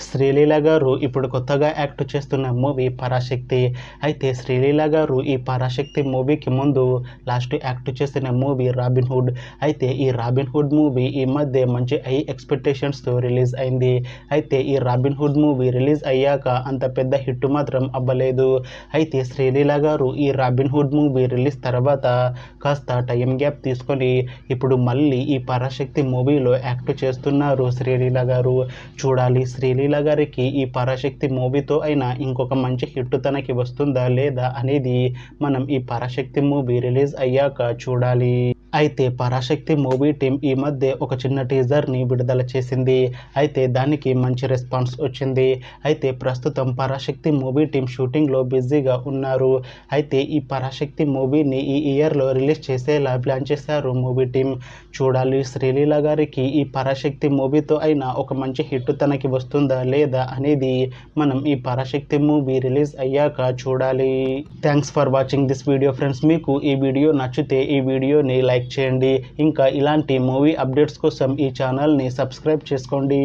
శ్రీలీల గారు ఇప్పుడు కొత్తగా యాక్ట్ చేస్తున్న మూవీ పరాశక్తి. అయితే శ్రీలీల గారు ఈ పరాశక్తి మూవీకి ముందు లాస్ట్ యాక్ట్ చేసిన మూవీ రాబిన్హుడ్. అయితే ఈ రాబిన్హుడ్ మూవీ ఈ మధ్య మంచి హై ఎక్స్పెక్టేషన్స్తో రిలీజ్ అయింది. అయితే ఈ రాబిన్హుడ్ మూవీ రిలీజ్ అయ్యాక అంత పెద్ద హిట్ మాత్రం అవ్వలేదు. అయితే శ్రీలీల గారు ఈ రాబిన్హుడ్ మూవీ రిలీజ్ తర్వాత కాస్త టైం గ్యాప్ తీసుకొని ఇప్పుడు మళ్ళీ ఈ పరాశక్తి మూవీలో యాక్ట్ చేస్తున్నారు శ్రీలీల గారు. చూడాలి శ్రీలీల గారికి ఈ పరాశక్తి మూవీతో అయినా ఇంకొక మంచి హిట్ తనకి వస్తుందా లేదా అనేది మనం ఈ పరాశక్తి మూవీ రిలీజ్ అయ్యాక చూడాలి. అయితే పరాశక్తి మూవీ టీం ఈ మధ్య ఒక చిన్న టీజర్ని విడుదల చేసింది. అయితే దానికి మంచి రెస్పాన్స్ వచ్చింది. అయితే ప్రస్తుతం పరాశక్తి మూవీ టీం షూటింగ్లో బిజీగా ఉన్నారు. అయితే ఈ పరాశక్తి మూవీని ఈ ఇయర్లో రిలీజ్ చేసేలా ప్లాన్ చేశారు మూవీ టీం. చూడాలి శ్రీలీల గారికి ఈ పరాశక్తి మూవీతో అయినా ఒక మంచి హిట్ తనకి వస్తుందా లేదా అనేది మనం ఈ పరాశక్తి మూవీ రిలీజ్ అయ్యాక చూడాలి. Thanks for watching this video friends. మీకు ఈ వీడియో నచ్చితే ఈ వీడియోని లైక్ చేయండి. ఇంకా ఇలాంటి మూవీ అప్డేట్స్ కోసం ఈ ఛానల్ని సబ్స్క్రైబ్ చేసుకోండి.